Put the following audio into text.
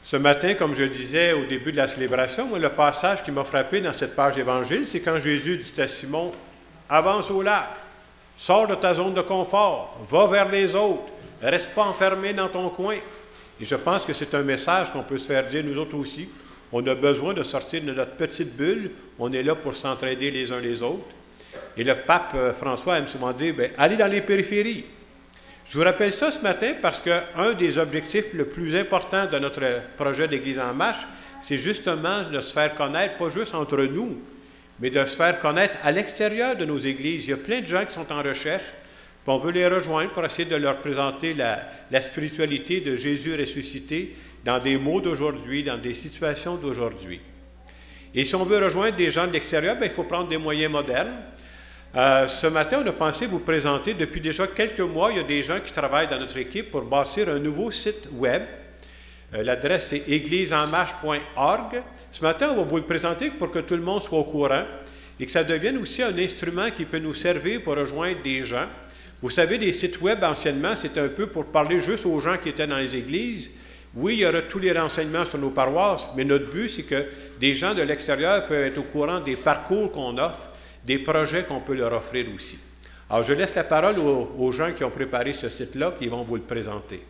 Ce matin, comme je le disais au début de la célébration, moi, le passage qui m'a frappé dans cette page d'Évangile, c'est quand Jésus dit à Simon, « Avance au large, sors de ta zone de confort, va vers les autres, reste pas enfermé dans ton coin. » Et je pense que c'est un message qu'on peut se faire dire nous autres aussi. On a besoin de sortir de notre petite bulle, on est là pour s'entraider les uns les autres. Et le pape François aime souvent dire, « Allez dans les périphéries. » Je vous rappelle ça ce matin parce qu'un des objectifs le plus importants de notre projet d'Église en marche, c'est justement de se faire connaître, pas juste entre nous, mais de se faire connaître à l'extérieur de nos églises. Il y a plein de gens qui sont en recherche, puis on veut les rejoindre pour essayer de leur présenter la spiritualité de Jésus ressuscité dans des mots d'aujourd'hui, dans des situations d'aujourd'hui. Et si on veut rejoindre des gens de l'extérieur, il faut prendre des moyens modernes. Ce matin, on a pensé vous présenter, depuis déjà quelques mois, il y a des gens qui travaillent dans notre équipe pour bâtir un nouveau site web. L'adresse est église-en-marche.org. Ce matin, on va vous le présenter pour que tout le monde soit au courant et que ça devienne aussi un instrument qui peut nous servir pour rejoindre des gens. Vous savez, les sites web, anciennement, c'était un peu pour parler juste aux gens qui étaient dans les églises. Oui, il y aura tous les renseignements sur nos paroisses, mais notre but, c'est que des gens de l'extérieur peuvent être au courant des parcours qu'on offre, des projets qu'on peut leur offrir aussi. Alors, je laisse la parole aux gens qui ont préparé ce site-là, qui vont vous le présenter.